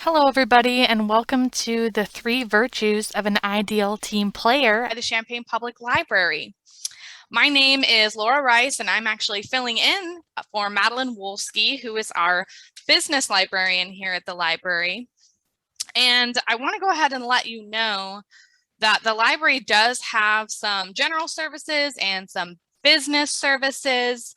Hello, everybody, and welcome to the 3 virtues of an ideal team player At the Champaign Public Library. My name is Laura Rice, and I'm actually filling in for Madeline Wolski, who is our business librarian here at the library. And I want to go ahead and let you know that the library does have some general services and some business services.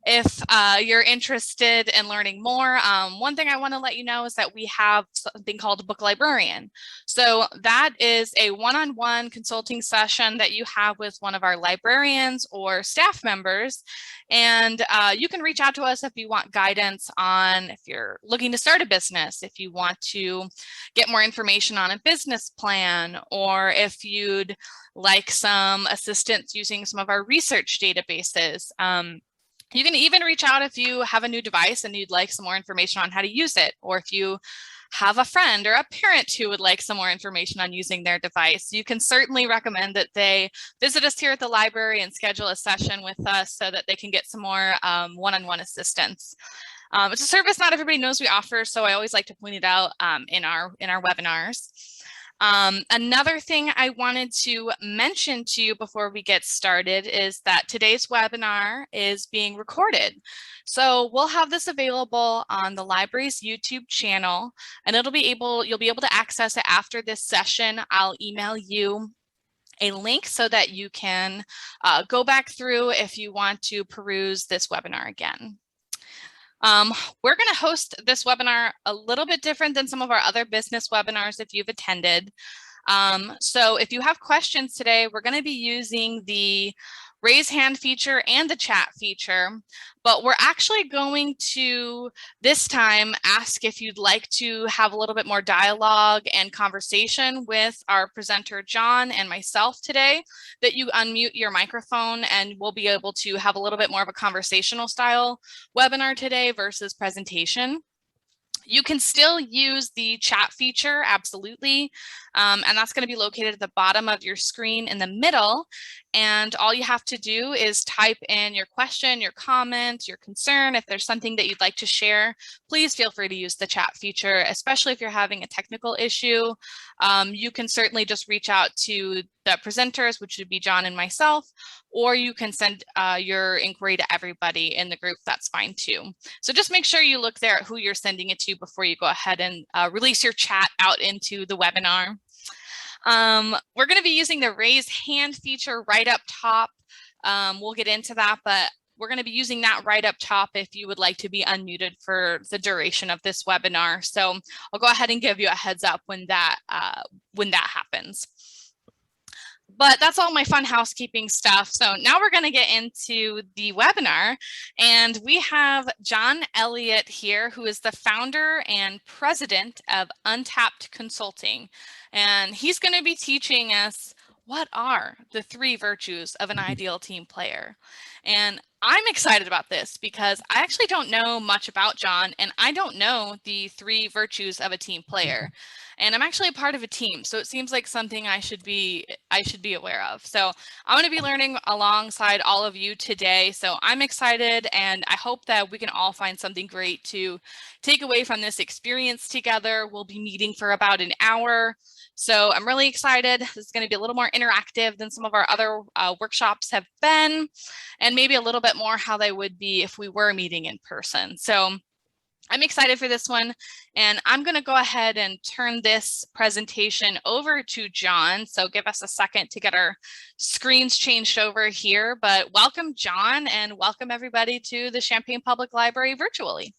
If you're interested in learning more, one thing I want to let you know is that we have something called a book librarian. So that is a one-on-one consulting session that you have with one of our librarians or staff members. And you can reach out to us if you want guidance on if you're looking to start a business, if you want to get more information on a business plan, or if you'd like some assistance using some of our research databases. You can even reach out if you have a new device and you'd like some more information on how to use it, or if you have a friend or a parent who would like some more information on using their device. You can certainly recommend that they visit us here at the library and schedule a session with us so that they can get some more one-on-one assistance. It's a service not everybody knows we offer, so I always like to point it out in our webinars. Another thing I wanted to mention to you before we get started is that today's webinar is being recorded. So we'll have this available on the library's YouTube channel, and you'll be able to access it after this session. I'll email you a link so that you can go back through if you want to peruse this webinar again. We're going to host this webinar a little bit different than some of our other business webinars if you've attended. So if you have questions today, we're going to be using the raise hand feature and the chat feature, but we're actually going to this time ask if you'd like to have a little bit more dialogue and conversation with our presenter John and myself today, that you unmute your microphone and we'll be able to have a little bit more of a conversational style webinar today versus presentation. You can still use the chat feature, absolutely, and that's going to be located at the bottom of your screen in the middle. And all you have to do is type in your question, your comment, your concern. If there's something that you'd like to share, please feel free to use the chat feature, especially if you're having a technical issue. You can certainly just reach out to the presenters, which would be John and myself, or you can send your inquiry to everybody in the group. That's fine too. So just make sure you look there at who you're sending it to before you go ahead and release your chat out into the webinar. We're going to be using the raise hand feature right up top. We'll get into that, but we're going to be using that right up top if you would like to be unmuted for the duration of this webinar. So I'll go ahead and give you a heads up when that happens. But that's all my fun housekeeping stuff. So now we're going to get into the webinar, and we have John Elliott here, who is the founder and president of Untapt Consulting. And he's going to be teaching us what are the 3 virtues of an ideal team player. And I'm excited about this because I actually don't know much about John, and I don't know the 3 virtues of a team player. And I'm actually a part of a team, so it seems like something I should be aware of. So I'm going to be learning alongside all of you today. So I'm excited, and I hope that we can all find something great to take away from this experience together. We'll be meeting for about an hour. So I'm really excited. This is going to be a little more interactive than some of our other workshops have been, and maybe a little bit more how they would be if we were meeting in person. So I'm excited for this one, and I'm going to go ahead and turn this presentation over to John. So give us a second to get our screens changed over here, but welcome John, and welcome everybody to the Champaign Public Library virtually.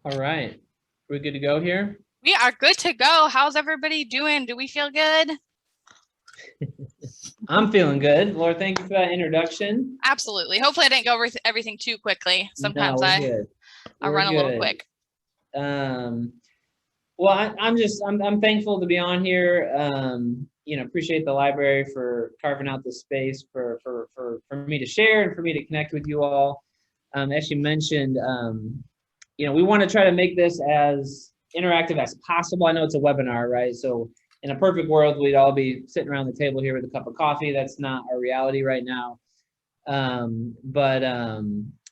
All right, we're good to go here? We are good to go. How's everybody doing? Do we feel good? I'm feeling good. Laura, thank you for that introduction. Absolutely. Hopefully I didn't go over everything too quickly. Sometimes I run a little quick. Well, I'm thankful to be on here. Appreciate the library for carving out the space for me to share and for me to connect with you all. As you mentioned, we want to try to make this as interactive as possible. I know it's a webinar, right? So in a perfect world, we'd all be sitting around the table here with a cup of coffee. That's not our reality right now.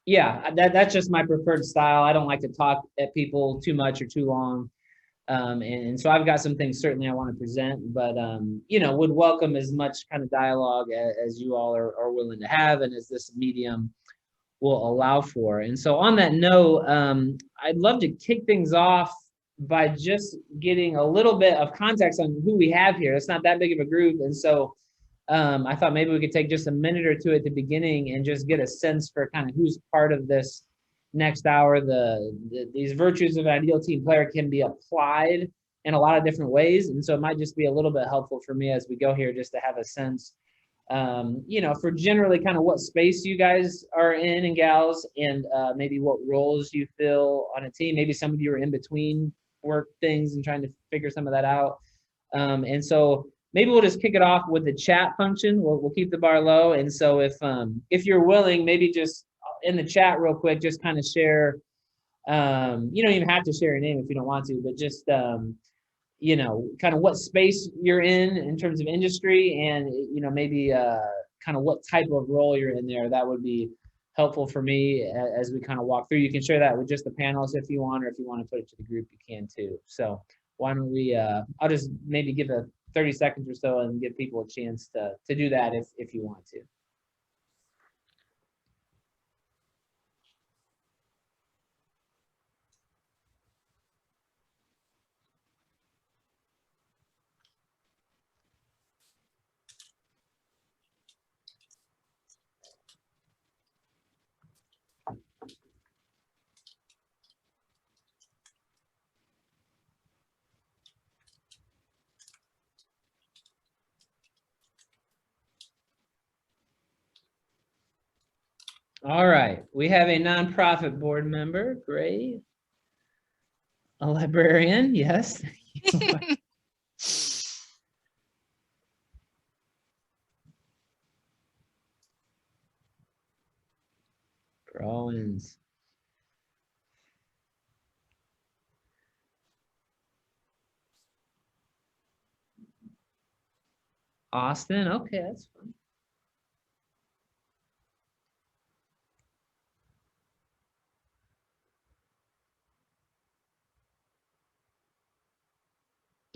Yeah, that's just my preferred style. I don't like to talk at people too much or too long. And so I've got some things certainly I want to present, but, would welcome as much kind of dialogue as you all are willing to have, and as this medium will allow for. And so on that note, I'd love to kick things off by just getting a little bit of context on who we have here. It's not that big of a group. And so I thought maybe we could take just a minute or two at the beginning and just get a sense for kind of who's part of this next hour. These virtues of an ideal team player can be applied in a lot of different ways. And so it might just be a little bit helpful for me as we go here, just to have a sense, for generally kind of what space you guys are in and gals, and maybe what roles you fill on a team. Maybe some of you are in between work things and trying to figure some of that out. And so maybe we'll just kick it off with the chat function. We'll keep the bar low. And so if you're willing, maybe just in the chat real quick, just kind of share, you don't even have to share your name if you don't want to, but just, kind of what space you're in terms of industry, and, maybe kind of what type of role you're in there. That would be helpful for me as we kind of walk through. You can share that with just the panelists if you want, or if you want to put it to the group, you can too. So why don't we, I'll just maybe give a 30 seconds or so and give people a chance to do that if you want to. All right, we have a nonprofit board member, great. A librarian, yes. Owens. Austin, okay, that's fun.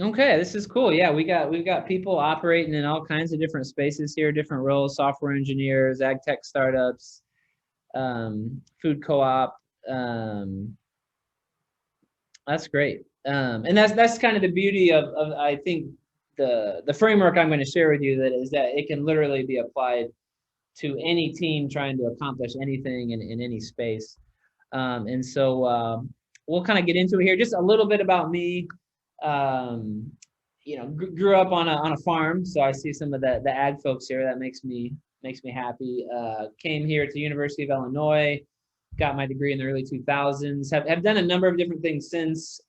Okay, this is cool. Yeah, we've got people operating in all kinds of different spaces here, different roles: software engineers, ag tech startups, food co-op. That's great. And that's kind of the beauty of I think the framework I'm going to share with you, that it can literally be applied to any team trying to accomplish anything in any space. And so we'll kind of get into it here. Just a little bit about me. Grew up on a farm, so I see some of the ag folks here. That makes me happy. Came here to the University of Illinois, got my degree in the early 2000s. Have done a number of different things since.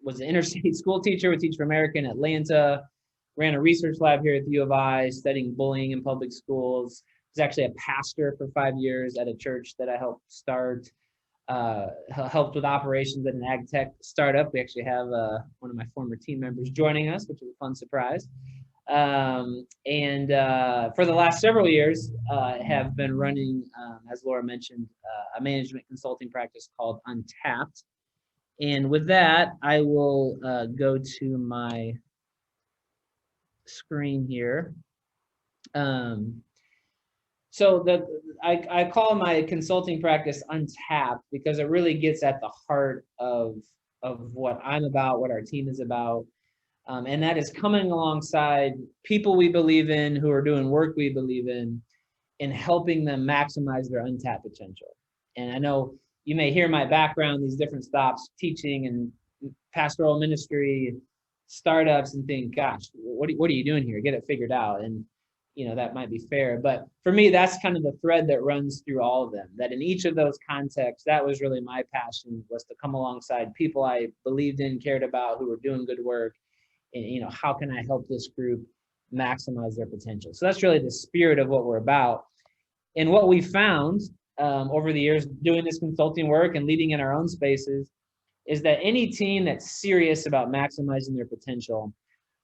Was an interstate school teacher with Teach for America in Atlanta. Ran a research lab here at the U of I, studying bullying in public schools. Was actually a pastor for 5 years at a church that I helped start. Helped with operations at an ag tech startup. We actually have one of my former team members joining us, which is a fun surprise. And for the last several years, have been running, as Laura mentioned, a management consulting practice called Untapt. And with that, I will go to my screen here. So I call my consulting practice Untapped because it really gets at the heart of what I'm about, what our team is about. And that is coming alongside people we believe in, who are doing work we believe in helping them maximize their untapped potential. And I know you may hear my background, these different stops, teaching and pastoral ministry, startups, and think, gosh, what are you doing here? Get it figured out. And that might be fair. But for me, that's kind of the thread that runs through all of them, that in each of those contexts, that was really my passion, was to come alongside people I believed in, cared about, who were doing good work. And, how can I help this group maximize their potential? So that's really the spirit of what we're about. And what we found over the years doing this consulting work and leading in our own spaces is that any team that's serious about maximizing their potential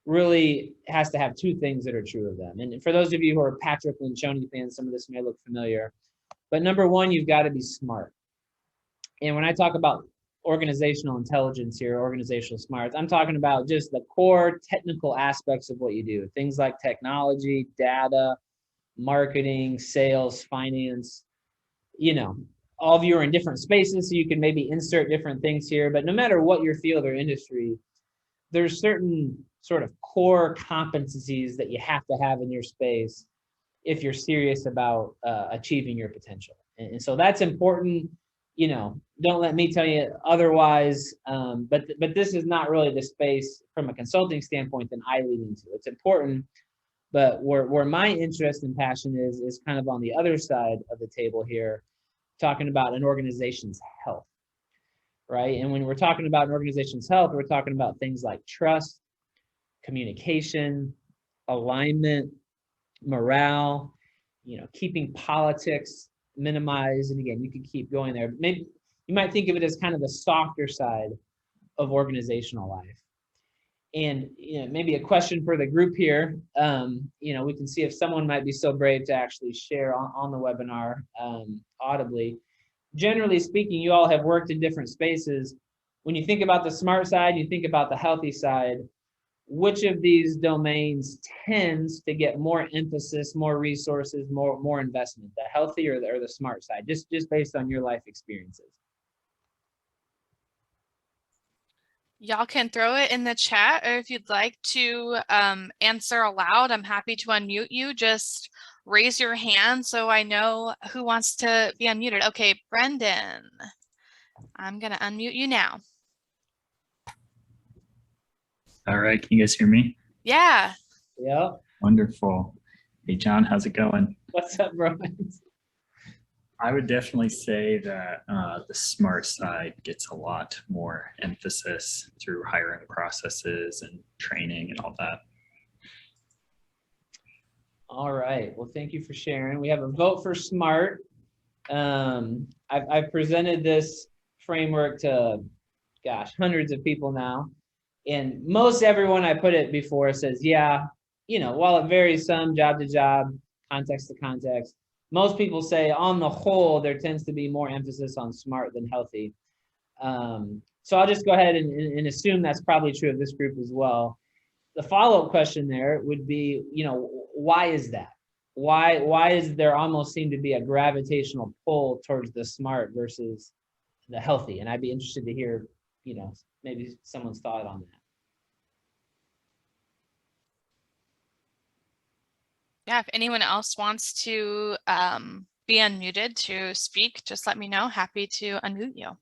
really has to have two things that are true of them. And for those of you who are Patrick Lencioni fans, some of this may look familiar. But number one, you've got to be smart. And when I talk about organizational intelligence here, organizational smarts, I'm talking about just the core technical aspects of what you do. Things like technology, data, marketing, sales, finance. All of you are in different spaces, so you can maybe insert different things here. But no matter what your field or industry, there's certain sort of core competencies that you have to have in your space if you're serious about achieving your potential. And so that's important. Don't let me tell you otherwise. But this is not really the space from a consulting standpoint that I lead into. It's important, but where my interest and passion is kind of on the other side of the table here, talking about an organization's health, right? And when we're talking about an organization's health, we're talking about things like trust, communication, alignment, morale, keeping politics minimized. And again, you can keep going there. Maybe you might think of it as kind of the softer side of organizational life. And maybe a question for the group here. We can see if someone might be so brave to actually share on the webinar audibly. Generally speaking, you all have worked in different spaces. When you think about the smart side, you think about the healthy side. Which of these domains tends to get more emphasis, more resources, more investment, the healthy or the smart side, just based on your life experiences? Y'all can throw it in the chat, or if you'd like to answer aloud, I'm happy to unmute you. Just raise your hand so I know who wants to be unmuted. Okay, Brendan, I'm going to unmute you now. All right, can you guys hear me? Yeah. Yep. Wonderful. Hey, John, how's it going? What's up, bro? I would definitely say that the smart side gets a lot more emphasis through hiring processes and training and all that. All right. Well, thank you for sharing. We have a vote for smart. I've presented this framework to, hundreds of people now. And most everyone I put it before says, yeah, while it varies some job to job, context to context, most people say on the whole, there tends to be more emphasis on smart than healthy. So I'll just go ahead and assume that's probably true of this group as well. The follow-up question there would be, why is that? Why is there almost seem to be a gravitational pull towards the smart versus the healthy? And I'd be interested to hear, maybe someone's thought on that. Yeah, if anyone else wants to be unmuted to speak, just let me know. Happy to unmute you.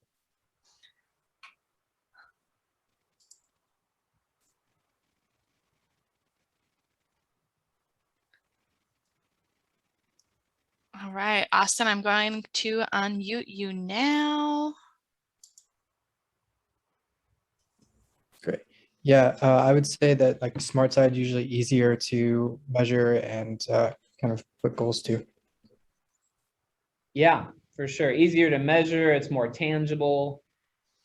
All right, Austin, I'm going to unmute you now. Great. Yeah, I would say that like the smart side usually easier to measure and kind of put goals to. Yeah, for sure. Easier to measure. It's more tangible.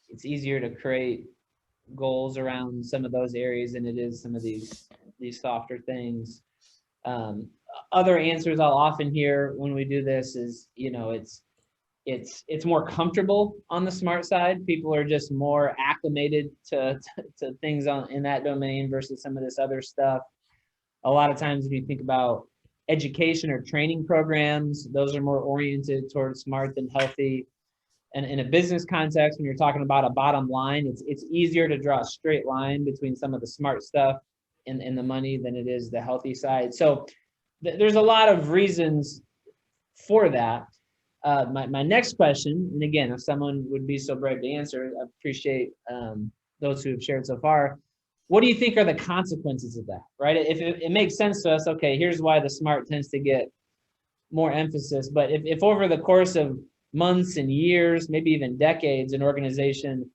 It's easier to create goals around some of those areas than it is some of these softer things. Other answers I'll often hear when we do this is, it's more comfortable on the smart side. People are just more acclimated to things in that domain versus some of this other stuff. A lot of times when you think about education or training programs, those are more oriented towards smart than healthy. And in a business context, when you're talking about a bottom line, it's easier to draw a straight line between some of the smart stuff and the money than it is the healthy side. So there's a lot of reasons for that. My next question, and again, if someone would be so brave to answer, I appreciate those who have shared so far. What do you think are the consequences of that, right? If it makes sense to us, okay, here's why the smart tends to get more emphasis. But if over the course of months and years, maybe even decades, an organization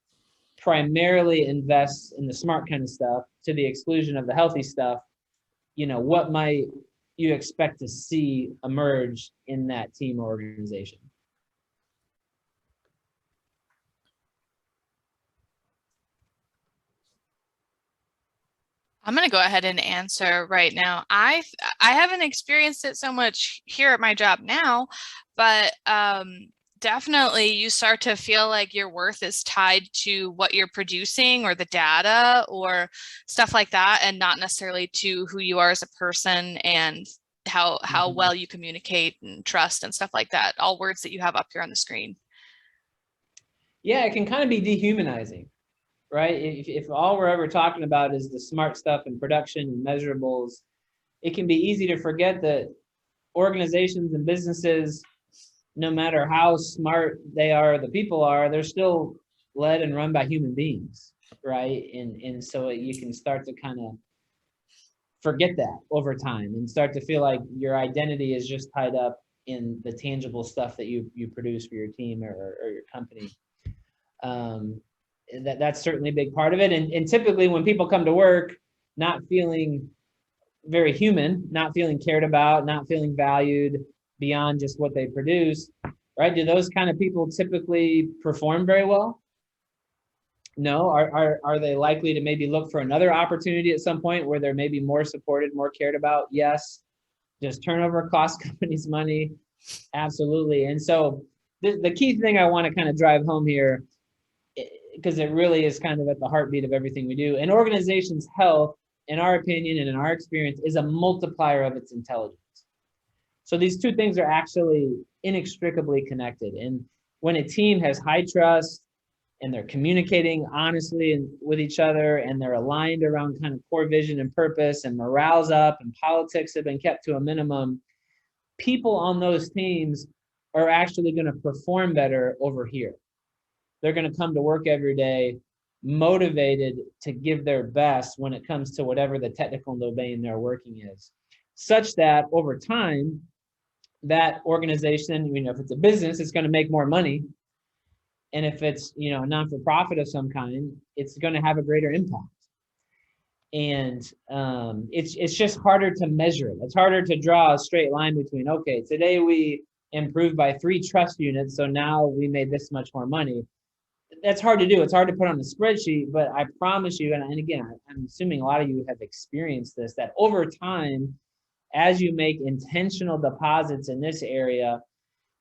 primarily invests in the smart kind of stuff to the exclusion of the healthy stuff, what might you expect to see emerge in that team or organization? I'm going to go ahead and answer right now. I haven't experienced it so much here at my job now, but definitely you start to feel like your worth is tied to what you're producing or the data or stuff like that, and not necessarily to who you are as a person and how well you communicate and trust and stuff like that. All words that you have up here on the screen. Yeah, it can kind of be dehumanizing, right? If all we're ever talking about is the smart stuff and production and measurables, it can be easy to forget that organizations and businesses, no matter how smart they are, the people are, they're still led and run by human beings, right? And so you can start to kind of forget that over time and start to feel like your identity is just tied up in the tangible stuff that you produce for your team or your company. That's certainly a big part of it. And typically when people come to work not feeling very human, not feeling cared about, not feeling valued beyond just what they produce, right? Do those kind of people typically perform very well? No. Are they likely to maybe look for another opportunity at some point where they're maybe more supported, more cared about? Yes. Does turnover cost companies money? Absolutely. And so the key thing I want to kind of drive home here, because it really is kind of at the heartbeat of everything we do. An organization's health, in our opinion and in our experience, is a multiplier of its intelligence. So these two things are actually inextricably connected. And when a team has high trust and they're communicating honestly and with each other, and they're aligned around kind of core vision and purpose, and morale's up and politics have been kept to a minimum, people on those teams are actually going to perform better over here. They're going to come to work every day motivated to give their best when it comes to whatever the technical domain they're working is, such that over time, that organization, if it's a business, it's going to make more money. And if it's, a non-for-profit of some kind, it's going to have a greater impact. And it's just harder to measure it. It's harder to draw a straight line between, okay, today we improved by 3 trust units, so now we made this much more money. That's hard to do. It's hard to put on a spreadsheet, but I promise you, and again, I'm assuming a lot of you have experienced this, that over time, as you make intentional deposits in this area,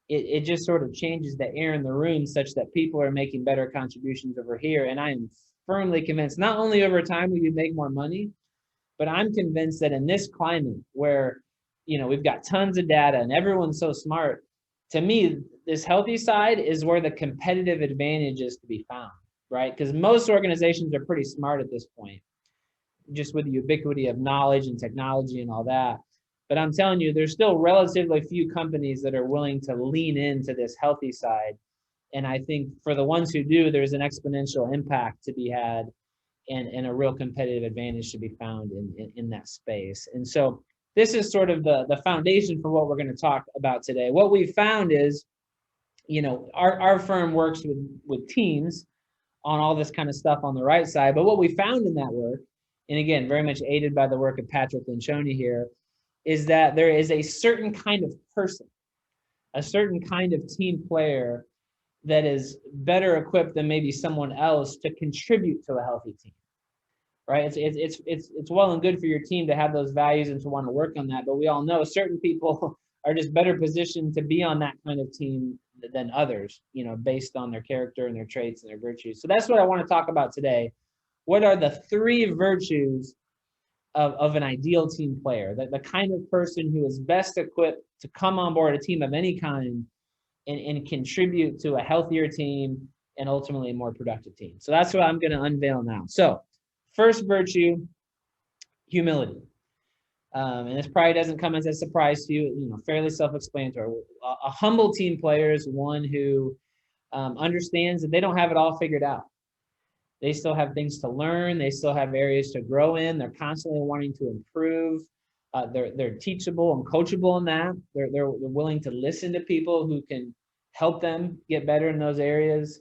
it just sort of changes the air in the room such that people are making better contributions over here. And I am firmly convinced, not only over time will you make more money, but I'm convinced that in this climate where, we've got tons of data and everyone's so smart, to me, this healthy side is where the competitive advantage is to be found, right? Because most organizations are pretty smart at this point, just with the ubiquity of knowledge and technology and all that. But I'm telling you, there's still relatively few companies that are willing to lean into this healthy side. And I think for the ones who do, there's an exponential impact to be had and a real competitive advantage to be found in that space. And so this is sort of the foundation for what we're going to talk about today. What we found is, our firm works with teams on all this kind of stuff on the right side. But what we found in that work, and again, very much aided by the work of Patrick Linchoni here, is that there is a certain kind of person, a certain kind of team player that is better equipped than maybe someone else to contribute to a healthy team, right? It's well and good for your team to have those values and to want to work on that, but we all know certain people are just better positioned to be on that kind of team than others, based on their character and their traits and their virtues. So that's what I want to talk about today. What are the 3 virtues of an ideal team player, the kind of person who is best equipped to come on board a team of any kind and contribute to a healthier team and ultimately a more productive team. So that's what I'm going to unveil now. So first virtue, humility. And this probably doesn't come as a surprise to you, fairly self-explanatory. A humble team player is one who understands that they don't have it all figured out. They still have things to learn. They still have areas to grow in. They're constantly wanting to improve. They're teachable and coachable in that. They're willing to listen to people who can help them get better in those areas.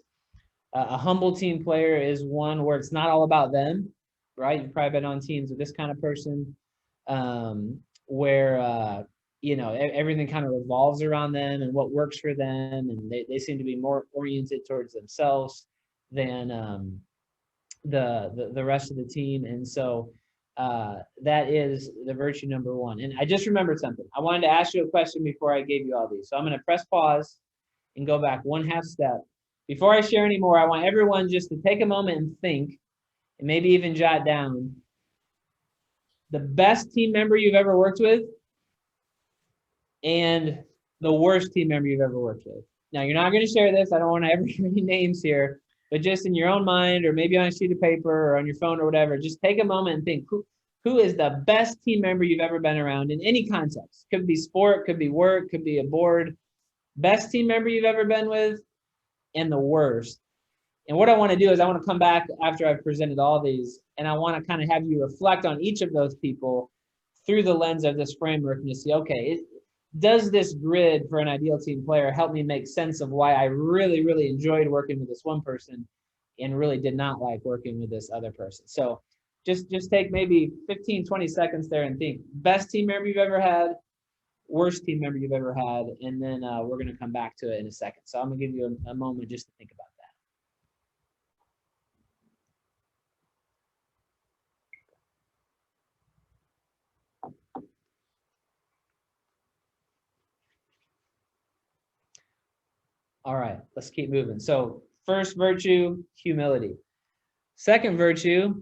A humble team player is one where it's not all about them, right? You've probably been on teams with this kind of person, where everything kind of revolves around them and what works for them, and they seem to be more oriented towards themselves than the rest of the team. And so That is the virtue number one. And I just remembered something. I wanted to ask you a question before I gave you all these. So I'm going to press pause and go back 1/2 step. Before I share any more, I want everyone just to take a moment and think, and maybe even jot down the best team member you've ever worked with and the worst team member you've ever worked with. Now, you're not going to share this. I don't want to ever hear any names here, but just in your own mind, or maybe on a sheet of paper or on your phone or whatever, just take a moment and think, who is the best team member you've ever been around in any context? Could be sport, could be work, could be a board. Best team member you've ever been with, and the worst. And what I want to do is I want to come back after I've presented all these, and I want to kind of have you reflect on each of those people through the lens of this framework and to see, okay, does this grid for an ideal team player help me make sense of why I really, really enjoyed working with this one person and really did not like working with this other person? So just take maybe 15, 20 seconds there and think, best team member you've ever had, worst team member you've ever had, and then we're going to come back to it in a second. So I'm going to give you a moment just to think about that. All right, let's keep moving. So first virtue, humility. Second virtue,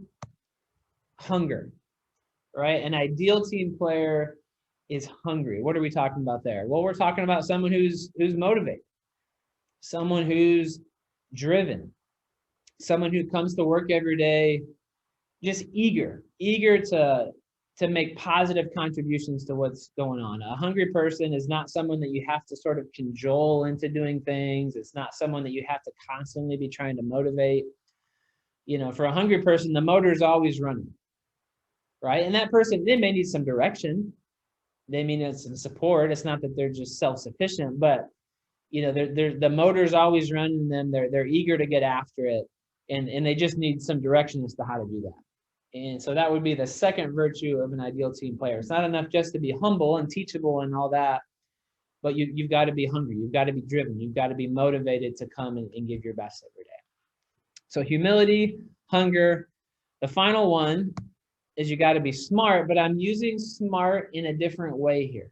hunger, right? An ideal team player is hungry. What are we talking about there? Well, we're talking about someone who's motivated, someone who's driven, someone who comes to work every day just eager to make positive contributions to what's going on. A hungry person is not someone that you have to sort of cajole into doing things. It's not someone that you have to constantly be trying to motivate. You know, for a hungry person, the motor is always running, right? And that person, they may need some direction. They may need some support. It's not that they're just self-sufficient, but you know, the motor's always running them. They're eager to get after it, and they just need some direction as to how to do that. And so that would be the second virtue of an ideal team player. It's not enough just to be humble and teachable and all that, but you've got to be hungry. You've got to be driven. You've got to be motivated to come and give your best every day. So humility, hunger. The final one is you got to be smart, but I'm using smart in a different way here.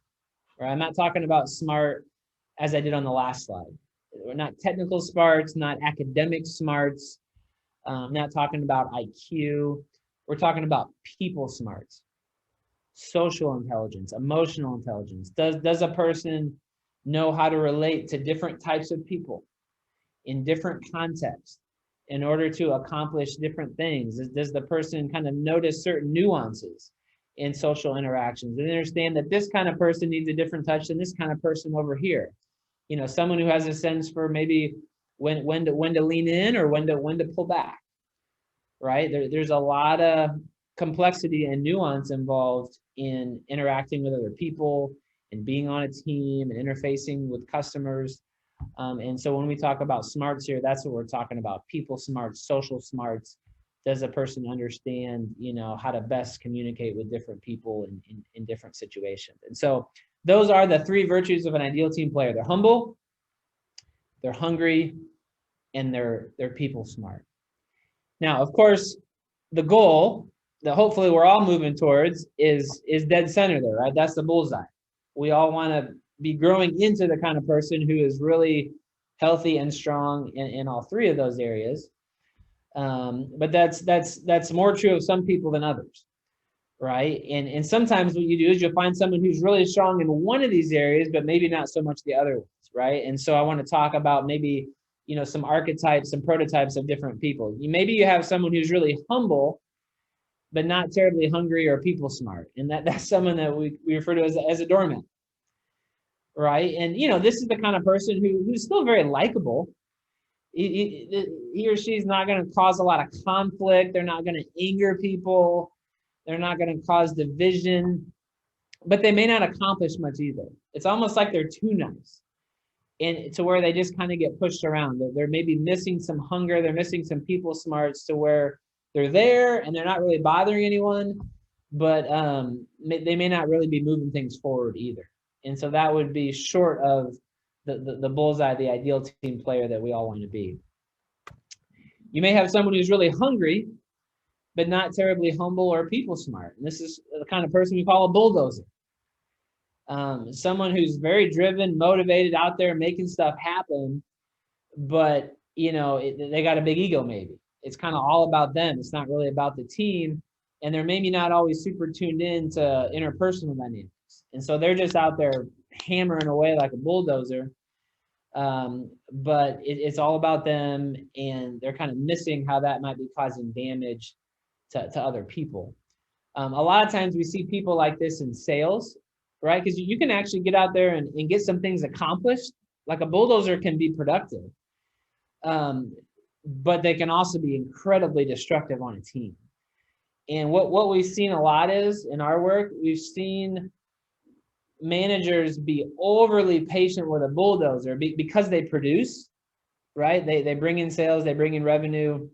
Right? I'm not talking about smart as I did on the last slide. We're not technical smarts, not academic smarts. I'm not talking about IQ. We're talking about people smarts, social intelligence, emotional intelligence. Does a person know how to relate to different types of people in different contexts in order to accomplish different things? Does the person kind of notice certain nuances in social interactions and understand that this kind of person needs a different touch than this kind of person over here? You know, someone who has a sense for maybe when to lean in or when to pull back. Right? There's a lot of complexity and nuance involved in interacting with other people and being on a team and interfacing with customers. And so when we talk about smarts here, that's what we're talking about. People smarts, social smarts. Does a person understand, you know, how to best communicate with different people in different situations? And so those are the three virtues of an ideal team player. They're humble, they're hungry, and they're people smart. Now, of course, the goal that hopefully we're all moving towards is dead center there, right? That's the bullseye. We all want to be growing into the kind of person who is really healthy and strong in all three of those areas. But that's more true of some people than others, right? And sometimes what you do is you'll find someone who's really strong in one of these areas, but maybe not so much the other ones, right? And so I want to talk about maybe, you know, some archetypes and prototypes of different people. Maybe you have someone who's really humble, but not terribly hungry or people smart. And that's someone that we refer to as a doormat, right? And, you know, this is the kind of person who's still very likable. He or she's not going to cause a lot of conflict. They're not going to anger people. They're not going to cause division, but they may not accomplish much either. It's almost like they're too nice. And to where they just kind of get pushed around. They're maybe missing some hunger. They're missing some people smarts to where they're there and they're not really bothering anyone, but they may not really be moving things forward either. And so that would be short of the bullseye, the ideal team player that we all want to be. You may have someone who's really hungry, but not terribly humble or people smart. And this is the kind of person we call a bulldozer. Someone who's very driven, motivated, out there making stuff happen, but they got a big ego maybe. It's kind of all about them. It's not really about the team. And they're maybe not always super tuned in to interpersonal dynamics. And so they're just out there hammering away like a bulldozer. But it's all about them, and they're kind of missing how that might be causing damage to other people. A lot of times we see people like this in sales, right? Because you can actually get out there and get some things accomplished. Like a bulldozer can be productive, but they can also be incredibly destructive on a team. And what we've seen a lot is in our work, we've seen managers be overly patient with a bulldozer because they produce, right? They bring in sales, they bring in revenue,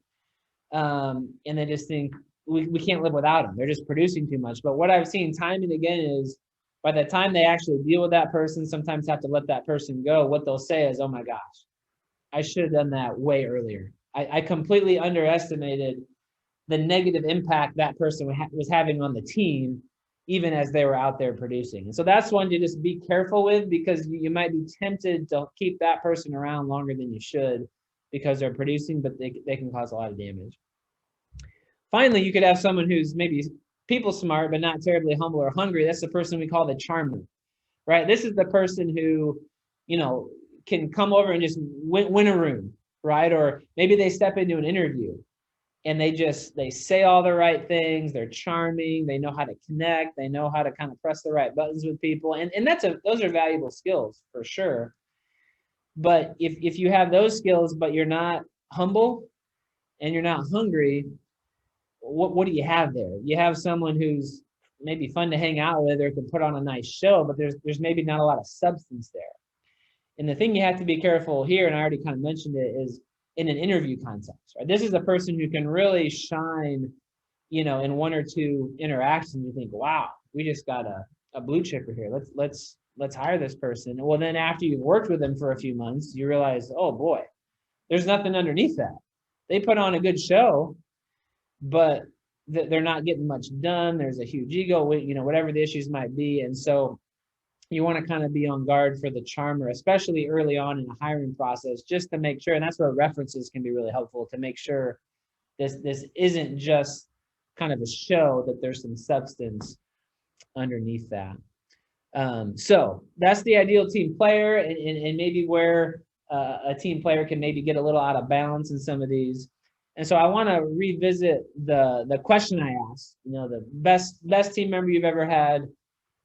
and they just think we can't live without them. They're just producing too much. But what I've seen time and again is by the time they actually deal with that person, sometimes have to let that person go, what they'll say is, oh my gosh, I should have done that way earlier. I completely underestimated the negative impact that person was having on the team, even as they were out there producing. And so that's one to just be careful with, because you might be tempted to keep that person around longer than you should because they're producing, but they can cause a lot of damage. Finally, you could have someone who's maybe people smart, but not terribly humble or hungry. That's the person we call the charmer, right? This is the person who, can come over and just win a room, right? Or maybe they step into an interview and they say all the right things. They're charming. They know how to connect. They know how to kind of press the right buttons with people. And those are valuable skills for sure. But if you have those skills, but you're not humble and you're not hungry, what do you have there? You have someone who's maybe fun to hang out with or can put on a nice show, but there's maybe not a lot of substance there. And the thing you have to be careful here, and I already kind of mentioned it, is in an interview context, right? This is a person who can really shine, in one or two interactions. You think, wow, we just got a blue chipper here. Let's hire this person. Well, then after you've worked with them for a few months, you realize, oh boy, there's nothing underneath that. They put on a good show, but they're not getting much done. There's a huge ego, whatever the issues might be. And so you want to kind of be on guard for the charmer, especially early on in the hiring process, just to make sure. And that's where references can be really helpful to make sure this isn't just kind of a show, that there's some substance underneath that. So that's the ideal team player, and maybe where a team player can maybe get a little out of balance in some of these. And so I want to revisit the question I asked, the best team member you've ever had,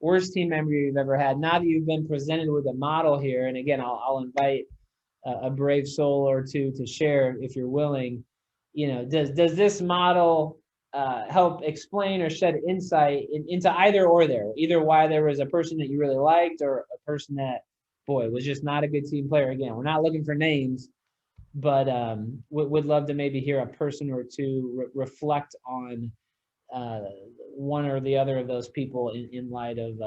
worst team member you've ever had. Now that you've been presented with a model here, and again, I'll invite a brave soul or two to share if you're willing. Does this model help explain or shed insight into either or there? Either why there was a person that you really liked or a person that, boy, was just not a good team player. Again, we're not looking for names, but would love to maybe hear a person or two reflect on one or the other of those people in light of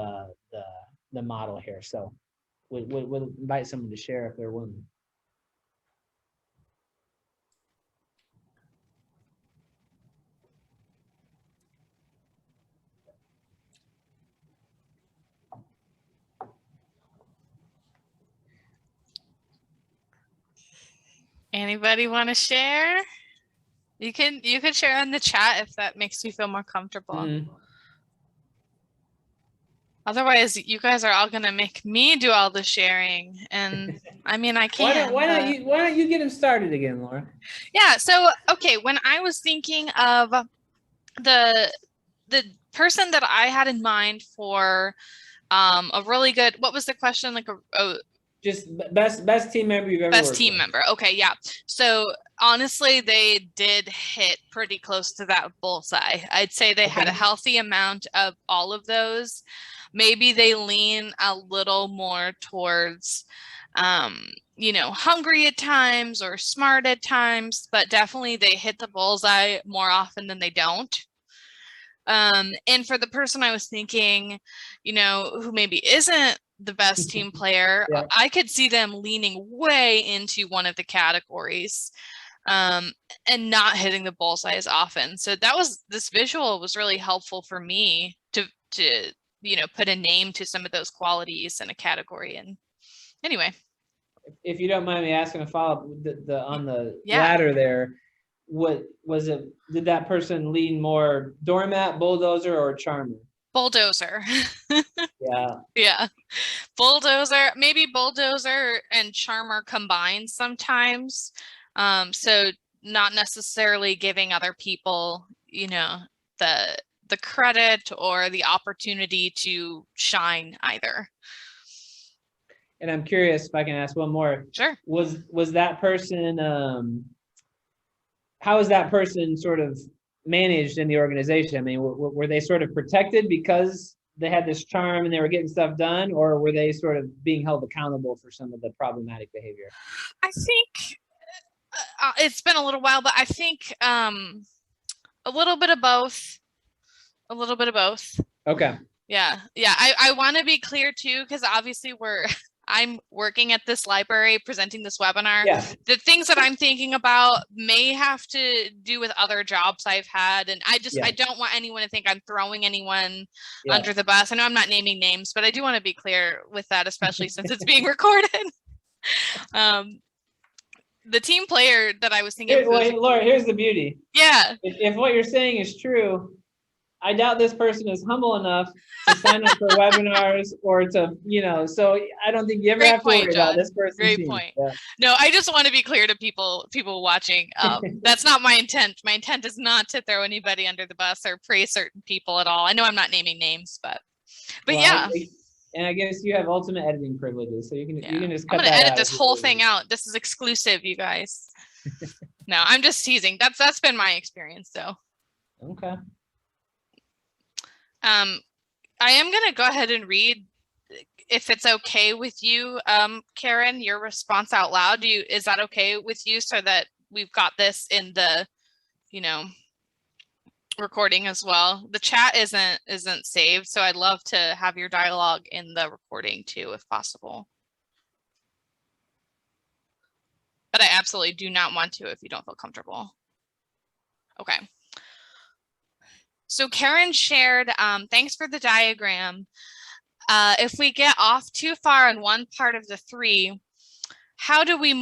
the model here. So we'll invite someone to share if they're willing. Anybody want to share? You could share in the chat if that makes you feel more comfortable. Mm-hmm. Otherwise, you guys are all gonna make me do all the sharing, and I mean, I can't. Why don't you get him started again, Laura? Yeah. So okay, when I was thinking of the person that I had in mind for a really good, what was the question? Like just best team member you've ever best worked team with. member. Okay, yeah. So honestly, they did hit pretty close to that bullseye. I'd say they had a healthy amount of all of those. Maybe they lean a little more towards, hungry at times or smart at times, but definitely they hit the bullseye more often than they don't. And for the person I was thinking, who maybe isn't the best team player, Yeah. I could see them leaning way into one of the categories. and not hitting the bullseye as often. So this visual was really helpful for me to put a name to some of those qualities in a category. And anyway. If you don't mind me asking a follow-up, on the Yeah. ladder there, what was it? Did that person lean more doormat, bulldozer, or charmer? Bulldozer. Yeah. Yeah. Bulldozer, maybe bulldozer and charmer combined sometimes. So not necessarily giving other people, the credit or the opportunity to shine either. And I'm curious if I can ask one more. Sure. Was that person, how is that person sort of managed in the organization? I mean, were they sort of protected because they had this charm and they were getting stuff done, or were they sort of being held accountable for some of the problematic behavior? I think it's been a little while, but I think a little bit of both. A little bit of both. Okay. Yeah. I want to be clear too, because obviously I'm working at this library presenting this webinar. Yeah. The things that I'm thinking about may have to do with other jobs I've had. And I don't want anyone to think I'm throwing anyone under the bus. I know I'm not naming names, but I do want to be clear with that, especially since it's being recorded. The team player that I was thinking Laura, here's the beauty. Yeah. If what you're saying is true, I doubt this person is humble enough to sign up for webinars or to, so I don't think you ever have to worry about this person. Great point. Yeah. No, I just want to be clear to people watching. That's not my intent. My intent is not to throw anybody under the bus or praise certain people at all. I know I'm not naming names, but yeah. And I guess you have ultimate editing privileges, so you can just cut I'm going to edit this whole thing out. This is exclusive, you guys. No, I'm just teasing. That's been my experience, though. Okay. I am going to go ahead and read, if it's okay with you, Karen, your response out loud. Is that okay with you, so that we've got this in the, recording as well? The chat isn't saved, so I'd love to have your dialogue in the recording too, if possible. But I absolutely do not want to if you don't feel comfortable. Okay. So Karen shared, thanks for the diagram. If we get off too far on one part of the three, how do we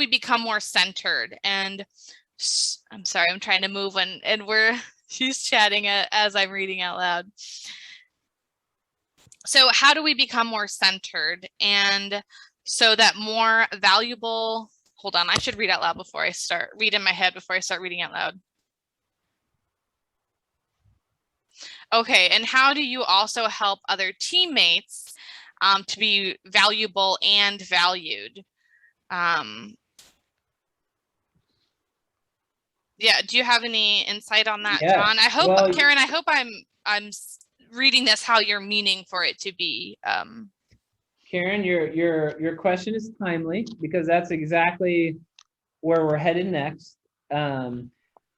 become more centered? And I'm sorry, I'm trying to move and she's chatting as I'm reading out loud. So how do we become more centered, and so that more valuable, hold on, I should read out loud before I start, read in my head before I start reading out loud. Okay, and how do you also help other teammates to be valuable and valued? Yeah, do you have any insight on that, John? I hope, Karen, I hope I'm reading this how you're meaning for it to be. Karen, your question is timely, because that's exactly where we're headed next. I'm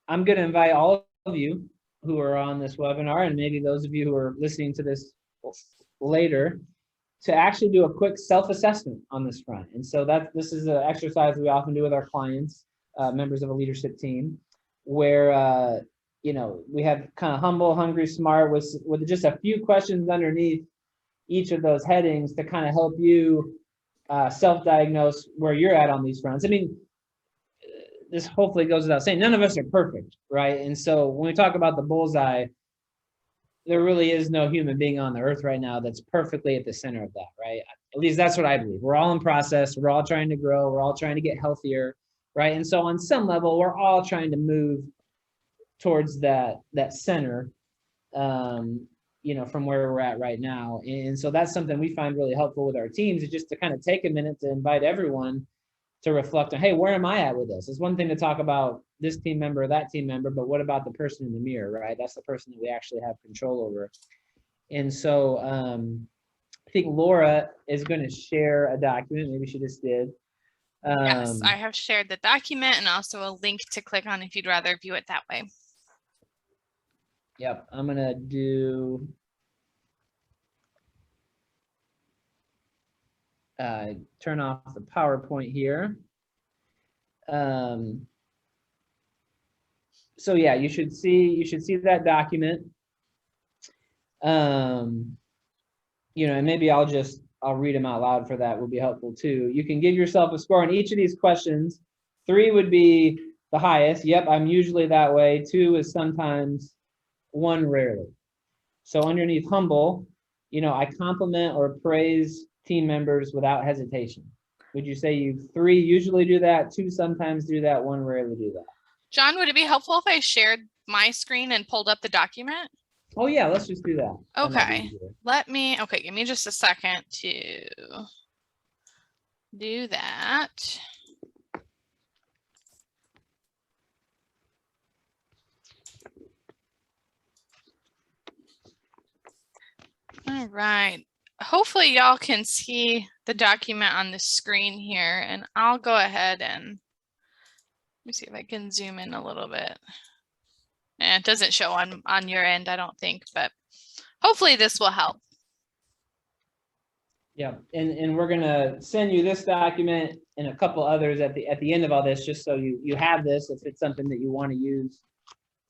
going to invite all of you who are on this webinar, and maybe those of you who are listening to this later, to actually do a quick self-assessment on this front. And so this is an exercise we often do with our clients, members of a leadership team, where we have kind of humble, hungry, smart, with just a few questions underneath each of those headings to kind of help you self-diagnose where you're at on these fronts. I mean, this hopefully goes without saying, none of us are perfect, right? And so when we talk about the bullseye, there really is no human being on the earth right now that's perfectly at the center of that, right? At least that's what I believe. We're all in process. We're all trying to grow. We're all trying to get healthier, right? And so on some level, we're all trying to move towards that center, from where we're at right now. And so that's something we find really helpful with our teams, is just to kind of take a minute to invite everyone to reflect on, hey, where am I at with this? It's one thing to talk about this team member or that team member, but what about the person in the mirror, right? That's the person that we actually have control over. And so I think Laura is going to share a document. Maybe she just did. Yes, I have shared the document and also a link to click on if you'd rather view it that way. Yep, I'm going to do. turn off the PowerPoint here. So yeah, you should see that document. You know, and maybe I'll read them out loud for that would be helpful too. You can give yourself a score on each of these questions. 3 would be the highest. Yep, I'm usually that way. 2 is sometimes, 1 rarely. So underneath humble, you know, I compliment or praise team members without hesitation. Would you say you 3 usually do that, 2 sometimes do that, 1 rarely do that? John, would it be helpful if I shared my screen and pulled up the document? Oh yeah, let's just do that. Okay, okay, give me just a second to do that. All right, hopefully y'all can see the document on the screen here, and I'll go ahead and let me see if I can zoom in a little bit. And it doesn't show on your end, I don't think, but hopefully this will help. Yeah, and we're gonna send you this document and a couple others at the end of all this, just so you have this if it's something that you want to use,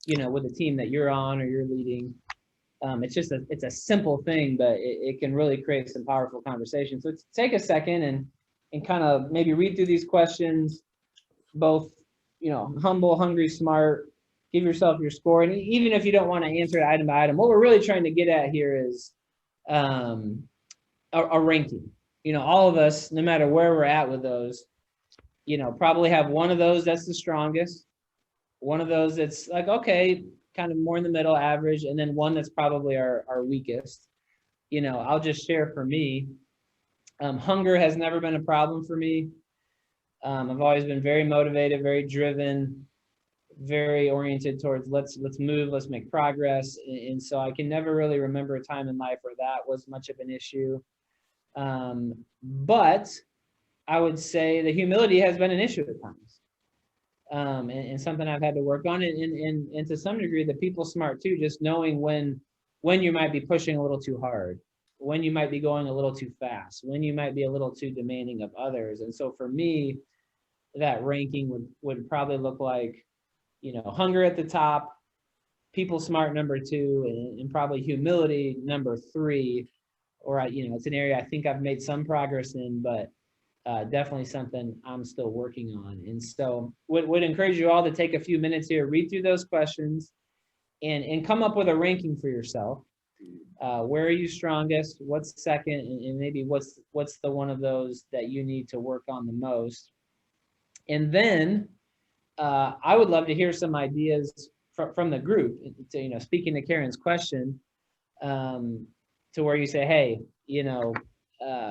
you know, with the team that you're on or you're leading. It's a simple thing, but it can really create some powerful conversation. So take a second and kind of maybe read through these questions, both, you know, humble, hungry, smart. Give yourself your score, and even if you don't want to answer it item by item, what we're really trying to get at here is a ranking. You know, all of us, no matter where we're at with those, you know, probably have one of those that's the strongest, one of those that's like, okay, kind of more in the middle, average, and then one that's probably our weakest. You know, I'll just share for me, hunger has never been a problem for me. I've always been very motivated, very driven, very oriented towards let's move, let's make progress. And so I can never really remember a time in life where that was much of an issue. But I would say the humility has been an issue at times. And something I've had to work on, and to some degree the people smart too, just knowing when you might be pushing a little too hard, when you might be going a little too fast, when you might be a little too demanding of others. And so for me, that ranking would probably look like, you know, hunger at the top, people smart number 2, and probably humility number 3. Or you know, it's an area I think I've made some progress in, but definitely something I'm still working on. And so would encourage you all to take a few minutes here, read through those questions, and come up with a ranking for yourself. Where are you strongest? What's second? And maybe what's the one of those that you need to work on the most? And then I would love to hear some ideas from the group. To, you know, speaking to Karen's question, to where you say, hey, you know,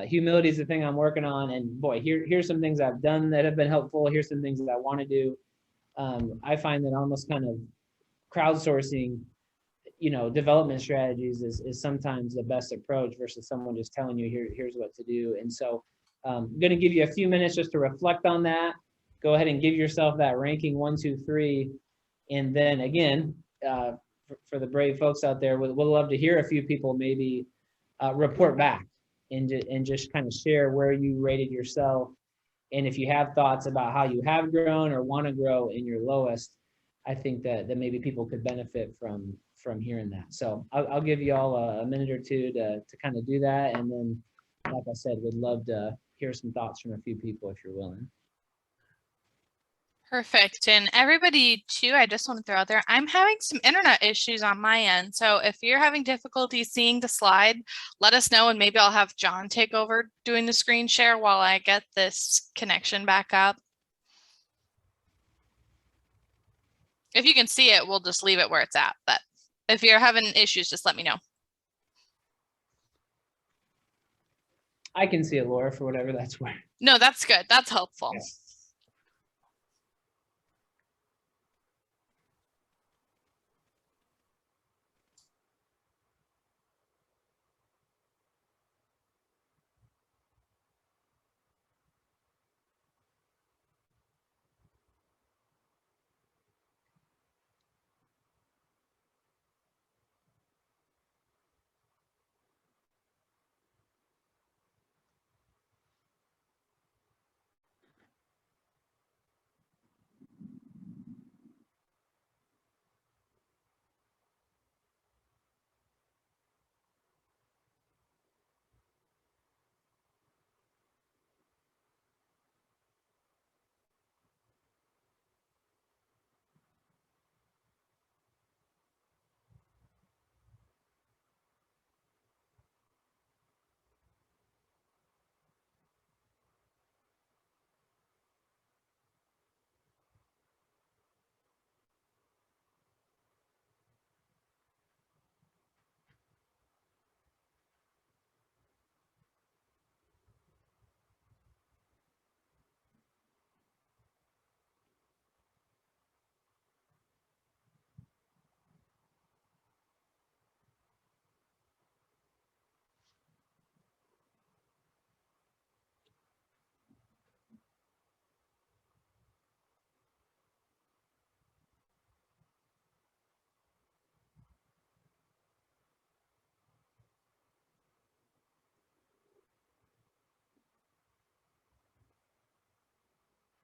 humility is the thing I'm working on, and boy, here's some things I've done that have been helpful. Here's some things that I want to do. I find that almost kind of crowdsourcing, you know, development strategies is sometimes the best approach versus someone just telling you here's what to do. And so I'm going to give you a few minutes just to reflect on that. Go ahead and give yourself that ranking 1, 2, 3, and then again, for the brave folks out there, we'd love to hear a few people maybe report back and just kind of share where you rated yourself. And if you have thoughts about how you have grown or want to grow in your lowest, I think that maybe people could benefit from hearing that. So I'll give you all a minute or two to kind of do that. And then, like I said, would love to hear some thoughts from a few people if you're willing. Perfect. And everybody too, I just want to throw out there, I'm having some internet issues on my end. So if you're having difficulty seeing the slide, let us know, and maybe I'll have John take over doing the screen share while I get this connection back up. If you can see it, we'll just leave it where it's at. But if you're having issues, just let me know. I can see it, Laura, for whatever that's worth. No, that's good. That's helpful. Yeah.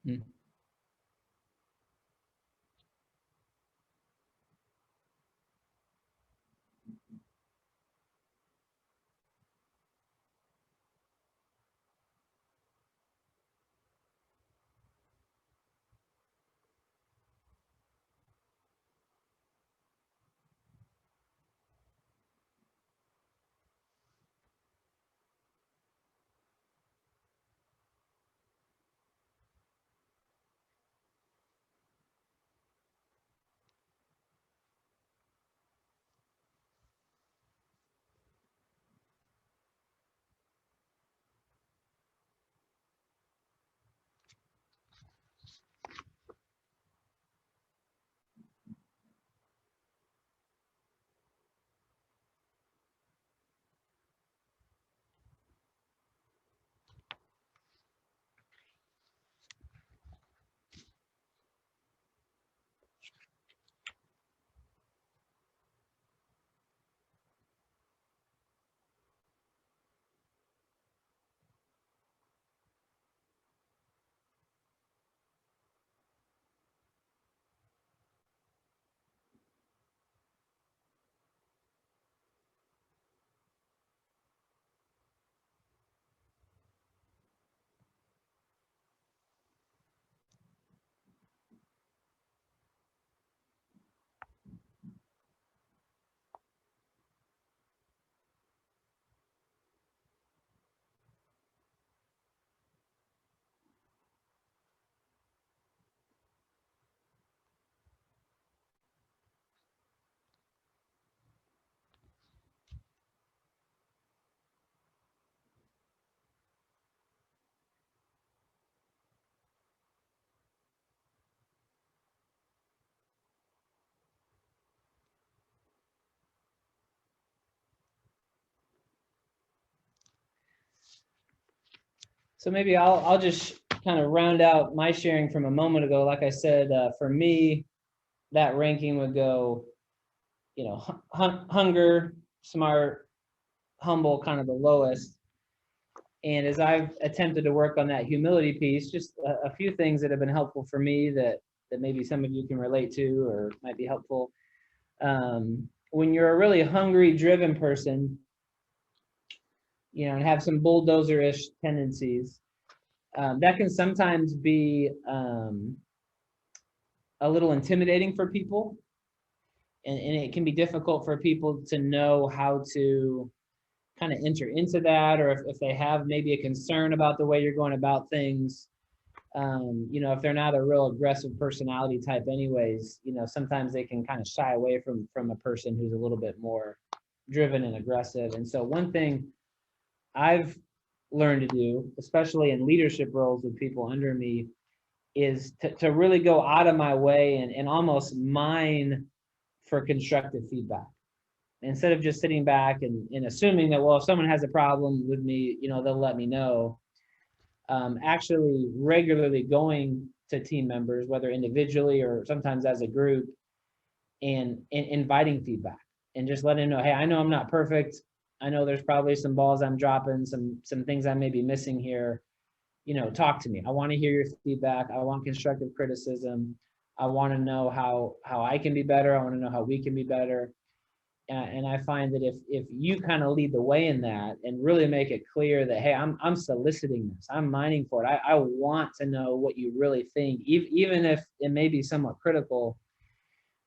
Mm. So maybe I'll just kind of round out my sharing from a moment ago. Like I said, for me, that ranking would go, hunger, smart, humble, kind of the lowest. And as I've attempted to work on that humility piece, just a few things that have been helpful for me that maybe some of you can relate to or might be helpful. When you're a really hungry, driven person, and have some bulldozer-ish tendencies, that can sometimes be a little intimidating for people. And it can be difficult for people to know how to kind of enter into that, or if they have maybe a concern about the way you're going about things. If they're not a real aggressive personality type anyways, sometimes they can kind of shy away from a person who's a little bit more driven and aggressive. And so one thing I've learned to do, especially in leadership roles with people under me, is to really go out of my way and almost mine for constructive feedback. Instead of just sitting back and assuming that, well, if someone has a problem with me, they'll let me know. Actually regularly going to team members, whether individually or sometimes as a group, and inviting feedback and just letting them know, hey, I know I'm not perfect. I know there's probably some balls I'm dropping, some things I may be missing here. Talk to me. I want to hear your feedback. I want constructive criticism. I want to know how I can be better. I want to know how we can be better. And I find that if you kind of lead the way in that and really make it clear that, hey, I'm soliciting this, I'm mining for it. I want to know what you really think, even if it may be somewhat critical.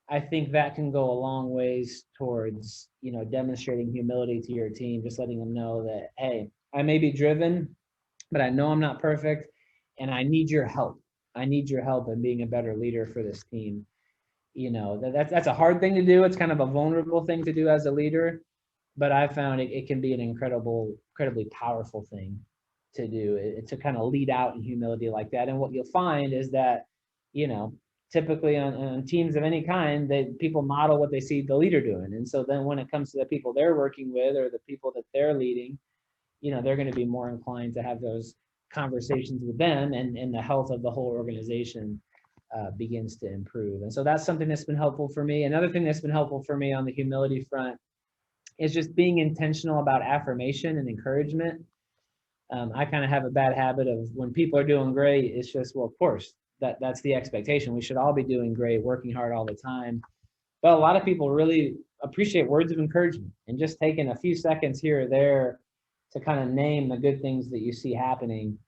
I think that can go a long ways towards, demonstrating humility to your team, just letting them know that, hey, I may be driven, but I know I'm not perfect, and I need your help. I need your help in being a better leader for this team. That's a hard thing to do. It's kind of a vulnerable thing to do as a leader, but I found it can be an incredibly powerful thing to do, to kind of lead out in humility like that. And what you'll find is that, typically on teams of any kind, that people model what they see the leader doing. And so then when it comes to the people they're working with or the people that they're leading, they're going to be more inclined to have those conversations with them, and the health of the whole organization begins to improve. And so that's something that's been helpful for me. Another thing that's been helpful for me on the humility front is just being intentional about affirmation and encouragement. I kind of have a bad habit of when people are doing great, it's just, well, of course, that's the expectation. We should all be doing great, working hard all the time. But a lot of people really appreciate words of encouragement, and just taking a few seconds here or there to kind of name the good things that you see happening,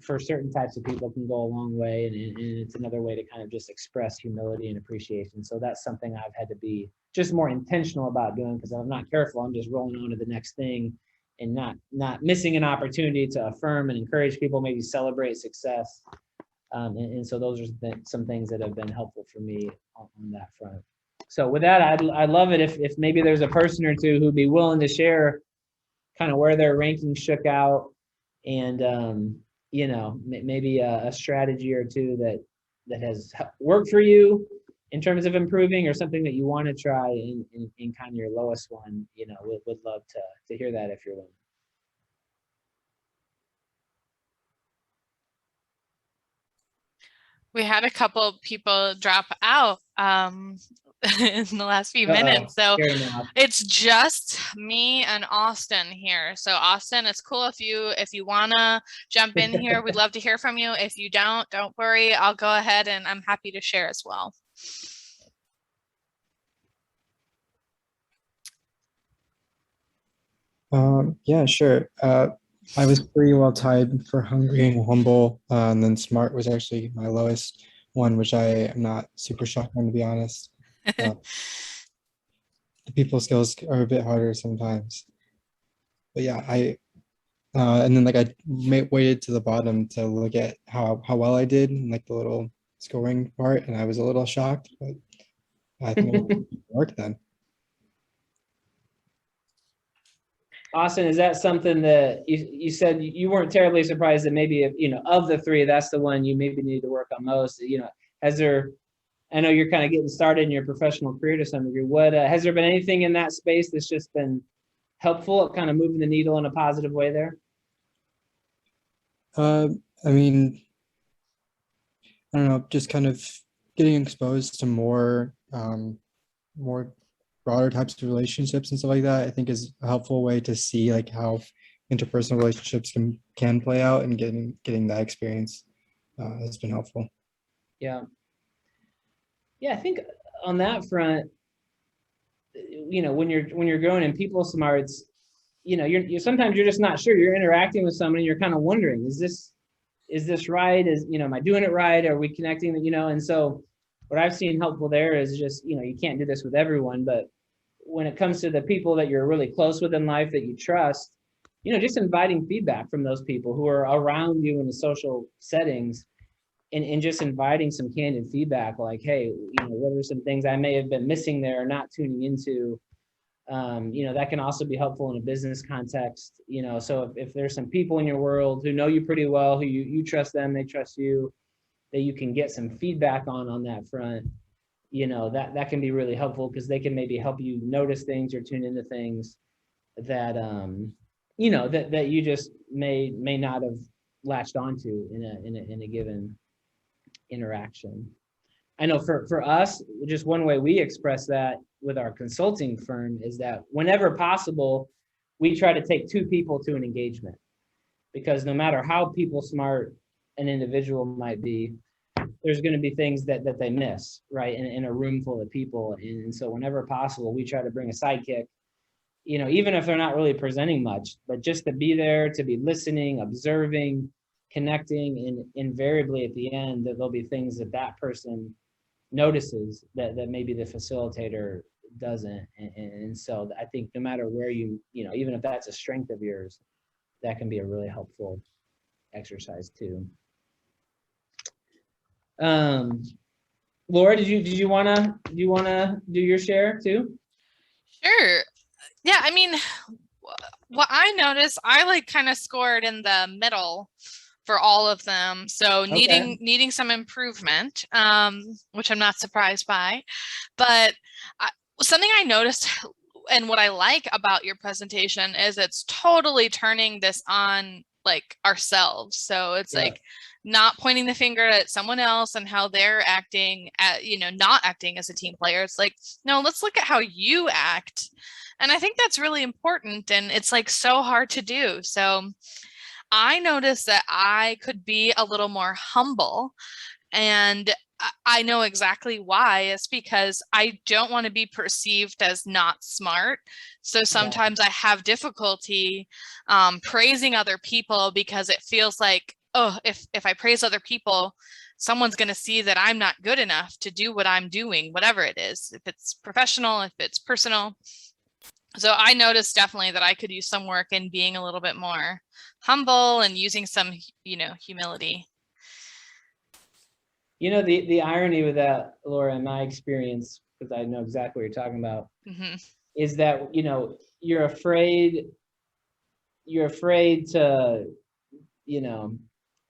for certain types of people can go a long way. And it's another way to kind of just express humility and appreciation. So that's something I've had to be just more intentional about doing, because if I'm not careful, I'm just rolling on to the next thing and not missing an opportunity to affirm and encourage people, maybe celebrate success. And so those are some things that have been helpful for me on that front. So with that, I'd love it if maybe there's a person or two who'd be willing to share kind of where their rankings shook out, and you know, maybe a strategy or two that has worked for you in terms of improving, or something that you want to try in kind of your lowest one. You know, would love to hear that if you're willing. We had a couple of people drop out in the last few minutes, so it's just me and Austin here. So Austin, it's cool if you wanna jump in here. We'd love to hear from you. If you don't worry, I'll go ahead and I'm happy to share as well. Yeah, sure. I was pretty well tied for hungry and humble, and then smart was actually my lowest one, which I am not super shocked on, to be honest. The people skills are a bit harder sometimes, but yeah, and then like I waited to the bottom to look at how well I did in like the little scoring part, and I was a little shocked, but I think it worked then. Austin, is that something that you said you weren't terribly surprised that maybe, if, you know, of the three, that's the one you maybe need to work on most? You know, I know you're kind of getting started in your professional career to some degree. What has there been anything in that space that's just been helpful at kind of moving the needle in a positive way there? I mean, I don't know, just kind of getting exposed to more broader types of relationships and stuff like that, I think is a helpful way to see like how interpersonal relationships can play out, and getting that experience has been helpful. Yeah. I think on that front, you know, when you're growing in people smarts, you know, you're sometimes you're just not sure. You're interacting with somebody, you're kind of wondering, is this right? You know, am I doing it right? Are we connecting? You know, and so what I've seen helpful there is just, you know, you can't do this with everyone, but when it comes to the people that you're really close with in life, that you trust, you know, just inviting feedback from those people who are around you in the social settings, and just inviting some candid feedback, like, hey, you know, what are some things I may have been missing there or not tuning into? You know, that can also be helpful in a business context. You know, so if there's some people in your world who know you pretty well, who you trust them, they trust you, that you can get some feedback on that front, you know, that can be really helpful, because they can maybe help you notice things or tune into things that you know, that you just may not have latched onto in a given interaction. I know for us, just one way we express that with our consulting firm is that whenever possible, we try to take two people to an engagement, because no matter how people smart an individual might be, there's going to be things that they miss, right, in a room full of people. And so whenever possible, we try to bring a sidekick, you know, even if they're not really presenting much, but just to be there, to be listening, observing, connecting, and invariably at the end, that there'll be things that person notices that maybe the facilitator doesn't. And so I think no matter where you know, even if that's a strength of yours, that can be a really helpful exercise too. Laura, do you wanna do your share too? Sure. Yeah, I mean, what I noticed, I like kind of scored in the middle for all of them. So needing some improvement, which I'm not surprised by. But something I noticed, and what I like about your presentation, is it's totally turning this on like ourselves. So it's like not pointing the finger at someone else and how they're acting at, you know, not acting as a team player. It's like, no, let's look at how you act And I think that's really important, and it's like so hard to do. So I noticed that I could be a little more humble, and I know exactly why. It's because I don't want to be perceived as not smart. So sometimes I have difficulty praising other people, because it feels like, oh, if I praise other people, someone's going to see that I'm not good enough to do what I'm doing, whatever it is, if it's professional, if it's personal. So I noticed definitely that I could use some work in being a little bit more humble and using some, humility. The irony with that, Laura, in my experience, because I know exactly what you're talking about, is that, you're afraid to,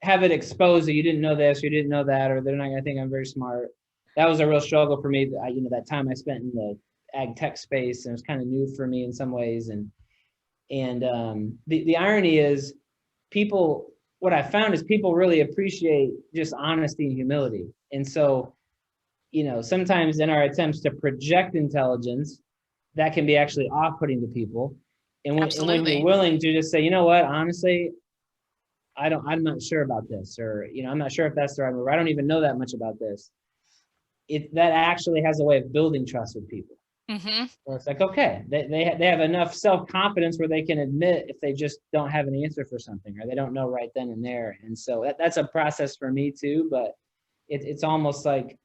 have it exposed that you didn't know this, you didn't know that, or they're not gonna think I'm very smart. That was a real struggle for me. That time I spent in the ag tech space, and it was kind of new for me in some ways. And the irony is, what I found is people really appreciate just honesty and humility. And so, sometimes in our attempts to project intelligence, that can be actually off-putting to people. And when you're willing to just say, you know what, honestly, I'm not sure about this, or, I'm not sure if that's the right move. I don't even know that much about this. That actually has a way of building trust with people. Where it's like, okay, they have enough self-confidence where they can admit if they just don't have an answer for something, or they don't know right then and there. And so that's a process for me too, but it's almost like,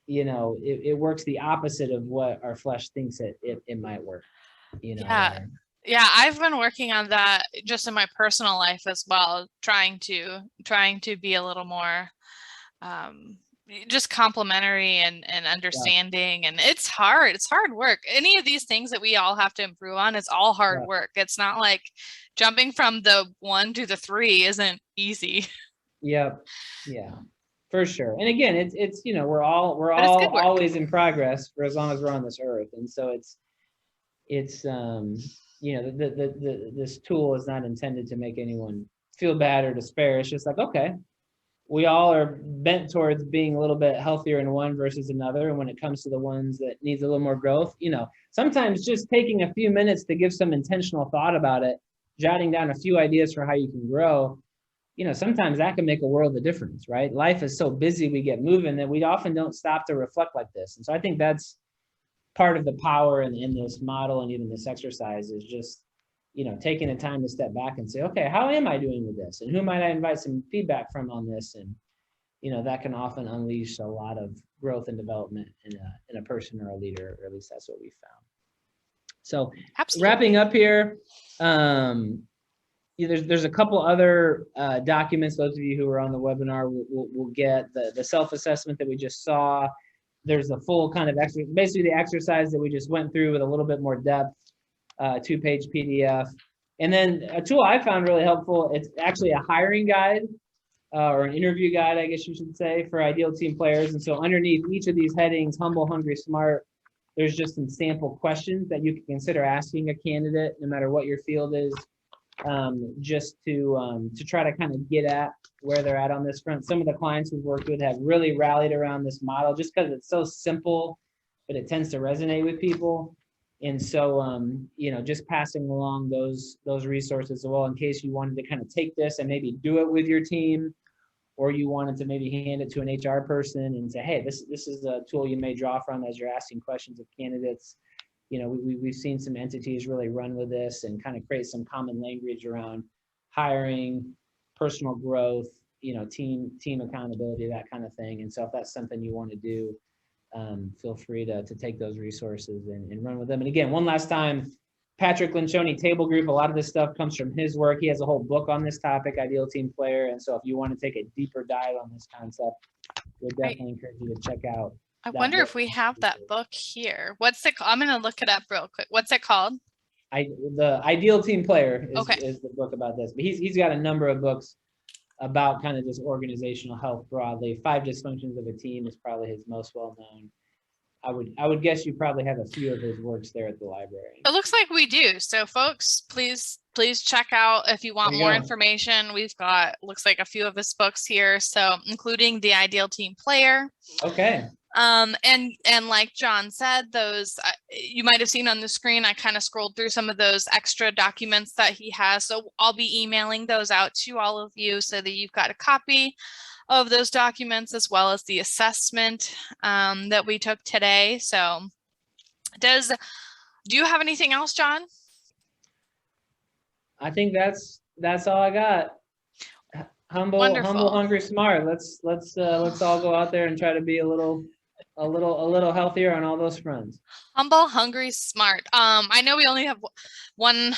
it works the opposite of what our flesh thinks it might work. Yeah, I've been working on that just in my personal life as well, trying to be a little more just complimentary and understanding. And it's hard work. Any of these things that we all have to improve on, it's all hard work. It's not like jumping from the 1 to the 3 isn't easy. Yep. Yeah, for sure. And again, it's we're all always in progress for as long as we're on this earth. And so it's this tool is not intended to make anyone feel bad or despair. It's just like, okay, we all are bent towards being a little bit healthier in one versus another. And when it comes to the ones that needs a little more growth, sometimes just taking a few minutes to give some intentional thought about it, jotting down a few ideas for how you can grow, sometimes that can make a world of difference, right? Life is so busy, we get moving, that we often don't stop to reflect like this. And so I think that's part of the power in this model, and even this exercise, is just, taking the time to step back and say, okay, how am I doing with this? And who might I invite some feedback from on this? And, that can often unleash a lot of growth and development in a person or a leader, or at least that's what we found. So wrapping up here, there's a couple other documents. Those of you who are on the webinar will get the self-assessment that we just saw. There's a full kind of basically the exercise that we just went through with a little bit more depth, 2-page PDF. And then a tool I found really helpful, it's actually a hiring guide or an interview guide, I guess you should say, for ideal team players. And so underneath each of these headings, humble, hungry, smart, there's just some sample questions that you can consider asking a candidate, no matter what your field is, just to try to kind of get at where they're at on this front. Some of the clients we've worked with have really rallied around this model just because it's so simple, but it tends to resonate with people. And so, just passing along those resources as well, in case you wanted to kind of take this and maybe do it with your team, or you wanted to maybe hand it to an HR person and say, hey, this is a tool you may draw from as you're asking questions of candidates. We've seen some entities really run with this and kind of create some common language around hiring, personal growth, team accountability, that kind of thing. And so if that's something you want to do, feel free to take those resources and run with them. And again, one last time, Patrick Lencioni Table Group, a lot of this stuff comes from his work. He has a whole book on this topic, Ideal Team Player. And so if you want to take a deeper dive on this concept, we'd definitely encourage you to check out. I wonder if we have that book here. What's it called? I'm going to look it up real quick. What's it called? The Ideal Team Player is the book about this. But he's got a number of books about kind of just organizational health broadly. 5 Dysfunctions of a Team is probably his most well-known. I would guess you probably have a few of his works there at the library. It looks like we do. So folks, please check out if you want more information. We've got, looks like, a few of his books here. So including the Ideal Team Player. Okay. And like John said, those you might have seen on the screen, I kind of scrolled through some of those extra documents that he has. So I'll be emailing those out to all of you so that you've got a copy of those documents as well as the assessment that we took today. So do you have anything else, John? I think that's all I got. Humble, Wonderful. humble, hungry, smart. Let's all go out there and try to be a little healthier on all those fronts. Humble, hungry, smart. I know we only have one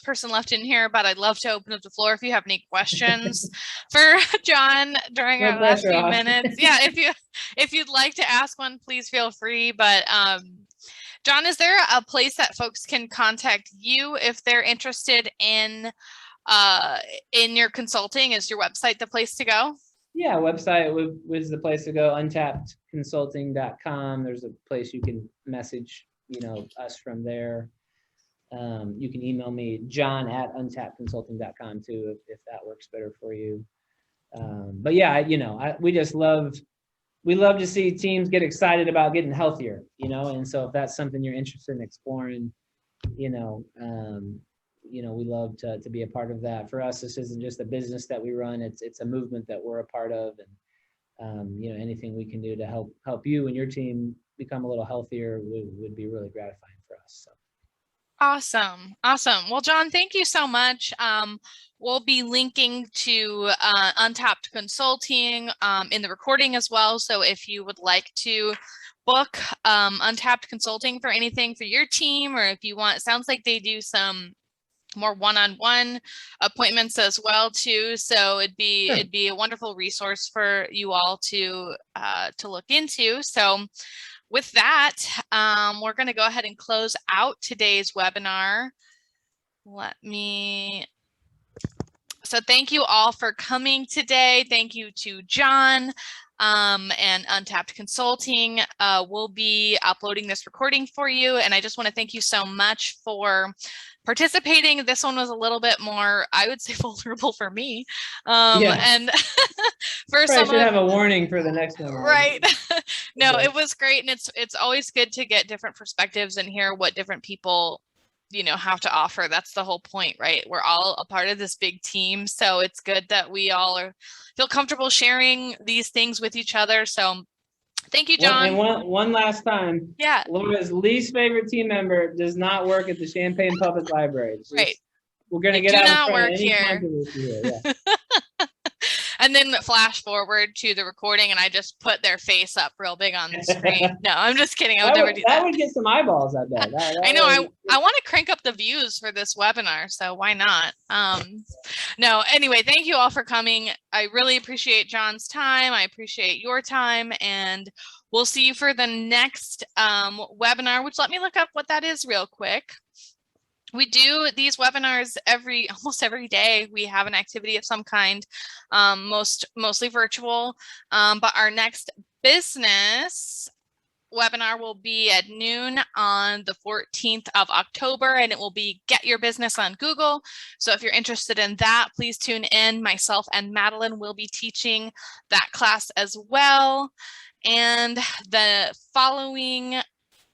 person left in here, but I'd love to open up the floor if you have any questions for John during our last few minutes. Yeah, if you'd like to ask one, please feel free. But John, is there a place that folks can contact you if they're interested in your consulting? Is your website the place to go? Yeah, website was the place to go, untaptconsulting.com. There's a place you can message, us from there. You can email me, john@untaptconsulting.com too, if that works better for you. But yeah, we just love to see teams get excited about getting healthier, and so if that's something you're interested in exploring, we love to be a part of that. For us, this isn't just a business that we run; it's a movement that we're a part of, and anything we can do to help you and your team become a little healthier would be really gratifying for us. So. Awesome. Well, John, thank you so much. We'll be linking to Untapped Consulting in the recording as well. So if you would like to book Untapped Consulting for anything for your team, or if you want, it sounds like they do some more one-on-one appointments as well too. So it'd be a wonderful resource for you all to look into. So with that, we're going to go ahead and close out today's webinar. So thank you all for coming today. Thank you to John and Untapped Consulting. We'll be uploading this recording for you. And I just want to thank you so much for participating. This one was a little bit more, I would say, vulnerable for me. And for some should have a warning for the next one. Right. No, it was great. And it's always good to get different perspectives and hear what different people have to offer. That's the whole point, right? We're all a part of this big team. So it's good that we all feel comfortable sharing these things with each other. So thank you, John. And one last time. Yeah. Laura's least favorite team member does not work at the Champaign Public Library. Right. We're going to get out not in front work of any here. controversy here. Yeah. And then flash forward to the recording, and I just put their face up real big on the screen. No, I'm just kidding. I would never do that. That would get some eyeballs, I bet. I know. I want to crank up the views for this webinar, so why not? No, anyway, thank you all for coming. I really appreciate John's time. I appreciate your time, and we'll see you for the next webinar, which let me look up what that is real quick. We do these webinars almost every day. We have an activity of some kind, mostly virtual. But our next business webinar will be at noon on the 14th of October, and it will be Get Your Business on Google. So if you're interested in that, please tune in. Myself and Madeline will be teaching that class as well. And the following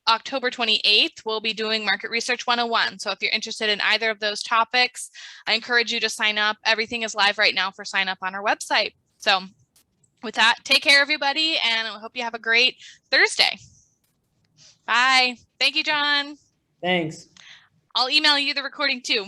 October 28th, we'll be doing Market Research 101. So if you're interested in either of those topics, I encourage you to sign up. Everything is live right now for sign up on our website. So with that, take care, everybody, and I hope you have a great Thursday. Bye. Thank you, John. Thanks. I'll email you the recording too.